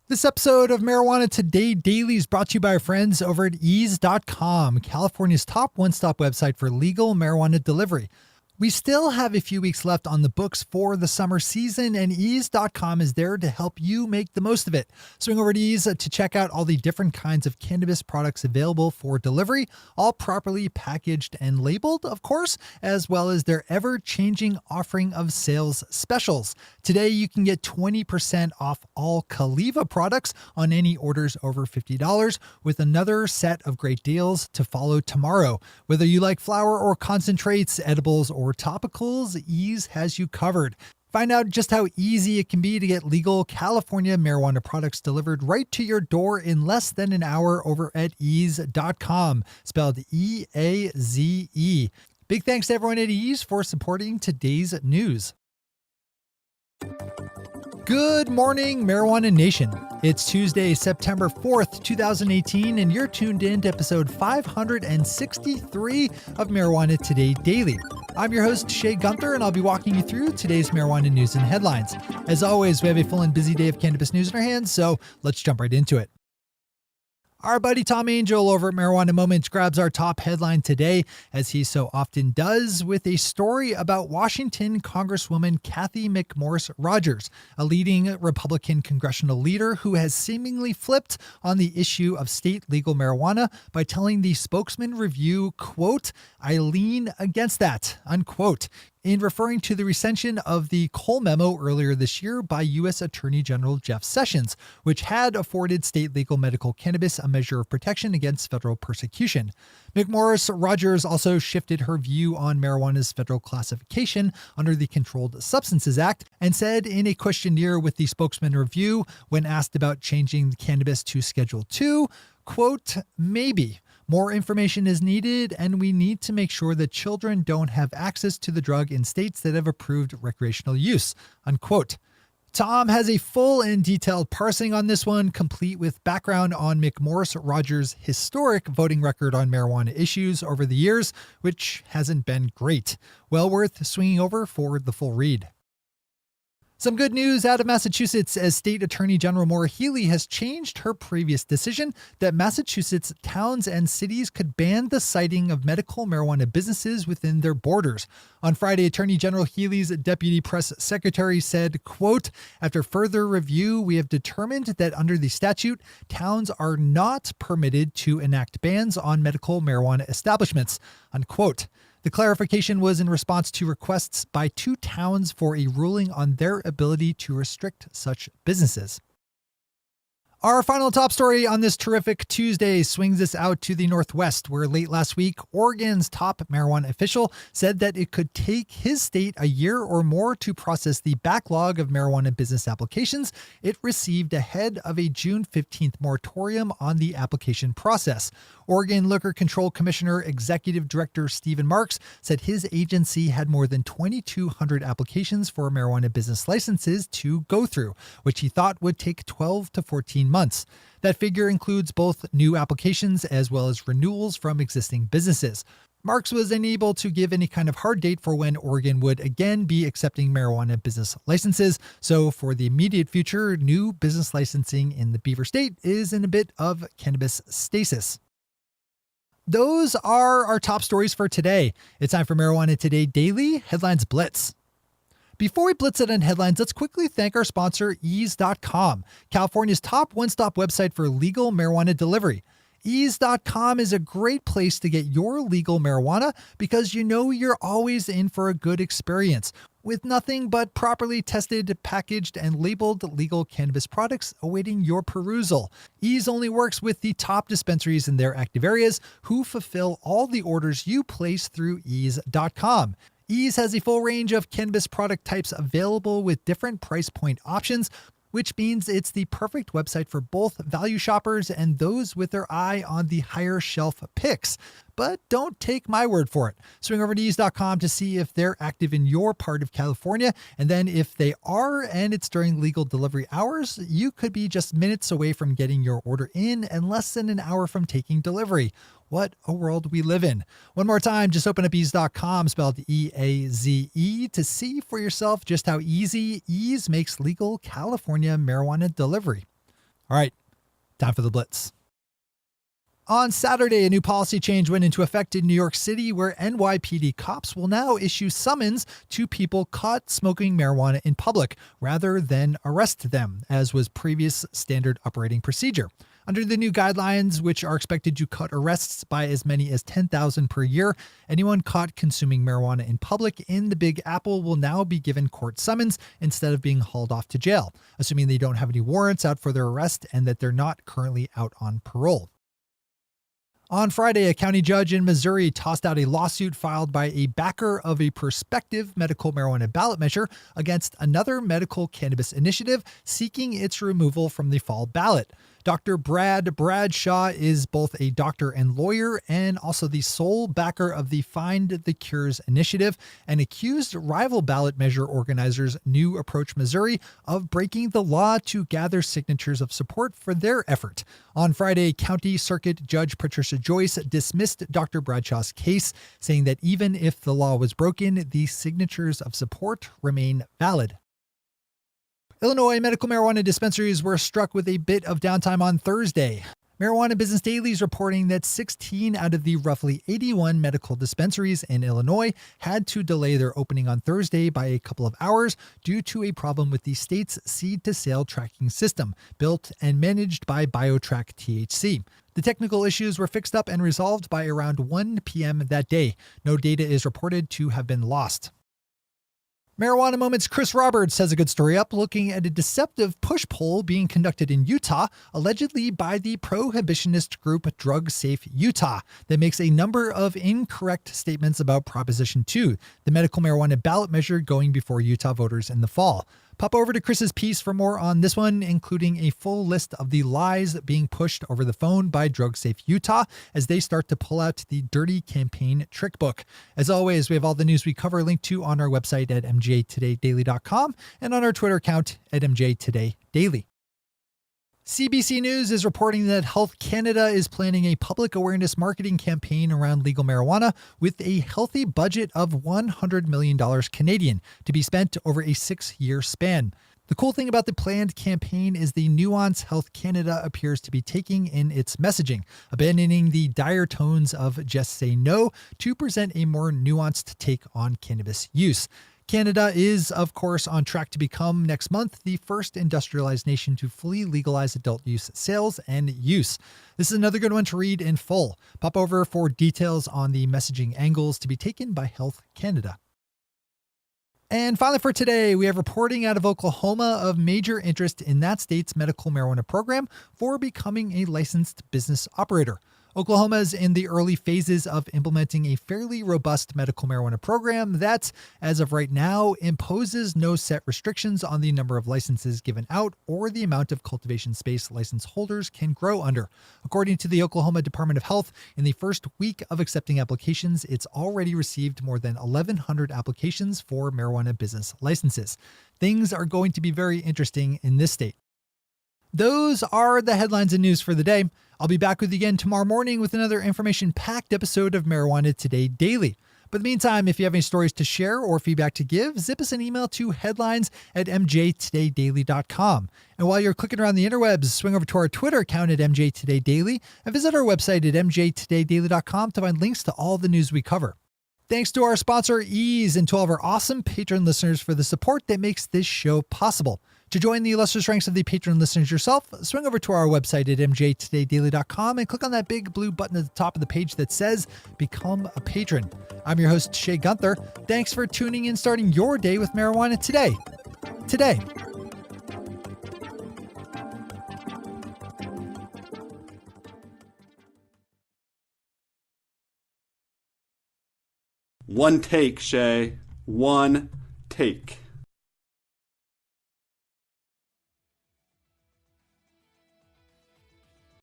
This episode of Marijuana Today Daily is brought to you by our friends over at ease.com, California's top one-stop website for legal marijuana delivery. We still have a few weeks left on the books for the summer season, and ease.com is there to help you make the most of it. Swing over to Ease to check out all the different kinds of cannabis products available for delivery, all properly packaged and labeled, of course, as well as their ever-changing offering of sales specials. Today, you can get 20% off all Caliva products on any orders over $50, with another set of great deals to follow tomorrow. Whether you like flower or concentrates, edibles, or topicals, Ease has you covered. Find out just how easy it can be to get legal California marijuana products delivered right to your door in less than an hour over at ease.com, spelled E-A-Z-E. Big thanks to everyone at Ease for supporting today's news. Good morning, Marijuana Nation. It's Tuesday, September 4th, 2018, and you're tuned in to episode 563 of Marijuana Today Daily. I'm your host, Shay Gunther, and I'll be walking you through today's marijuana news and headlines. As always, we have a full and busy day of cannabis news in our hands, so let's jump right into it. Our buddy Tom Angel over at Marijuana Moments grabs our top headline today, as he so often does, with a story about Washington Congresswoman Cathy McMorris Rodgers, a leading Republican congressional leader who has seemingly flipped on the issue of state legal marijuana by telling the Spokesman Review, quote, "I lean against that," unquote, in referring to the recension of the Cole memo earlier this year by U.S. Attorney General Jeff Sessions, which had afforded state legal medical cannabis a measure of protection against federal persecution. McMorris Rodgers also shifted her view on marijuana's federal classification under the Controlled Substances Act and said in a questionnaire with the Spokesman Review, when asked about changing cannabis to Schedule II, quote, "Maybe. More information is needed, and we need to make sure that children don't have access to the drug in states that have approved recreational use," unquote. Tom has a full and detailed parsing on this one, complete with background on McMorris Rodgers' historic voting record on marijuana issues over the years, which hasn't been great. Well worth swinging over for the full read. Some good news out of Massachusetts, as State Attorney General Maura Healey has changed her previous decision that Massachusetts towns and cities could ban the siting of medical marijuana businesses within their borders. On Friday, Attorney General Healey's deputy press secretary said, quote, "After further review, we have determined that under the statute, towns are not permitted to enact bans on medical marijuana establishments," unquote. The clarification was in response to requests by two towns for a ruling on their ability to restrict such businesses. Our final top story on this terrific Tuesday swings us out to the Northwest, where late last week, Oregon's top marijuana official said that it could take his state a year or more to process the backlog of marijuana business applications it received ahead of a June 15th moratorium on the application process. Oregon Liquor Control Commissioner Executive Director Stephen Marks said his agency had more than 2,200 applications for marijuana business licenses to go through, which he thought would take 12 to 14 months. That figure includes both new applications as well as renewals from existing businesses. Marks was unable to give any kind of hard date for when Oregon would again be accepting marijuana business licenses, so for the immediate future, new business licensing in the Beaver State is in a bit of cannabis stasis. Those are our top stories for today. It's time for Marijuana Today Daily Headlines Blitz. Before we blitz it on headlines, let's quickly thank our sponsor, ease.com, California's top one-stop website for legal marijuana delivery. Ease.com is a great place to get your legal marijuana because you know you're always in for a good experience, with nothing but properly tested, packaged, and labeled legal cannabis products awaiting your perusal. Ease only works with the top dispensaries in their active areas who fulfill all the orders you place through ease.com. Ease has a full range of cannabis product types available with different price point options, which means it's the perfect website for both value shoppers and those with their eye on the higher shelf picks. But don't take my word for it. Swing over to ease.com to see if they're active in your part of California. And then if they are, and it's during legal delivery hours, you could be just minutes away from getting your order in and less than an hour from taking delivery. What a world we live in. One more time, just open up ease.com, spelled E-A-Z-E, to see for yourself just how easy Ease makes legal California marijuana delivery. All right, time for the Blitz. On Saturday, a new policy change went into effect in New York City where NYPD cops will now issue summons to people caught smoking marijuana in public rather than arrest them, as was previous standard operating procedure. Under the new guidelines, which are expected to cut arrests by as many as 10,000 per year, anyone caught consuming marijuana in public in the Big Apple will now be given court summons instead of being hauled off to jail, assuming they don't have any warrants out for their arrest and that they're not currently out on parole. On Friday, a county judge in Missouri tossed out a lawsuit filed by a backer of a prospective medical marijuana ballot measure against another medical cannabis initiative seeking its removal from the fall ballot. Dr. Brad Bradshaw is both a doctor and lawyer and also the sole backer of the Find the Cures initiative and accused rival ballot measure organizers New Approach Missouri of breaking the law to gather signatures of support for their effort. On Friday, County Circuit Judge Patricia Joyce dismissed Dr. Bradshaw's case, saying that even if the law was broken, the signatures of support remain valid. Illinois medical marijuana dispensaries were struck with a bit of downtime on Thursday. Marijuana Business Daily is reporting that 16 out of the roughly 81 medical dispensaries in Illinois had to delay their opening on Thursday by a couple of hours due to a problem with the state's seed-to-sale tracking system, built and managed by BioTrackTHC. The technical issues were fixed up and resolved by around 1 p.m. that day. No data is reported to have been lost. Marijuana Moments Chris Roberts has a good story up looking at a deceptive push poll being conducted in Utah, allegedly by the prohibitionist group Drug Safe Utah, that makes a number of incorrect statements about Proposition 2, the medical marijuana ballot measure going before Utah voters in the fall. Pop over to Chris's piece for more on this one, including a full list of the lies being pushed over the phone by Drug Safe Utah as they start to pull out the dirty campaign trick book. As always, we have all the news we cover linked to on our website at mjtodaydaily.com and on our Twitter account at mjtodaydaily. CBC News is reporting that Health Canada is planning a public awareness marketing campaign around legal marijuana with a healthy budget of $100 million Canadian to be spent over a 6-year span. The cool thing about the planned campaign is the nuance Health Canada appears to be taking in its messaging, abandoning the dire tones of just say no to present a more nuanced take on cannabis use. Canada is, of course, on track to become next month the first industrialized nation to fully legalize adult use sales and use. This is another good one to read in full. Pop over for details on the messaging angles to be taken by Health Canada. And finally for today, we have reporting out of Oklahoma of major interest in that state's medical marijuana program for becoming a licensed business operator. Oklahoma is in the early phases of implementing a fairly robust medical marijuana program that, as of right now, imposes no set restrictions on the number of licenses given out or the amount of cultivation space license holders can grow under. According to the Oklahoma Department of Health, in the first week of accepting applications, it's already received more than 1,100 applications for marijuana business licenses. Things are going to be very interesting in this state. Those are the headlines and news for the day. I'll be back with you again tomorrow morning with another information-packed episode of Marijuana Today Daily. But in the meantime, if you have any stories to share or feedback to give, zip us an email to headlines@mjtodaydaily.com. And while you're clicking around the interwebs, swing over to our Twitter account at mjtodaydaily and visit our website at mjtodaydaily.com to find links to all the news we cover. Thanks to our sponsor, Ease, and to all of our awesome patron listeners for the support that makes this show possible. To join the illustrious ranks of the patron listeners yourself, swing over to our website at mjtodaydaily.com and click on that big blue button at the top of the page that says Become a Patron. I'm your host, Shay Gunther. Thanks for tuning in, starting your day with marijuana today. One take, Shay. One take.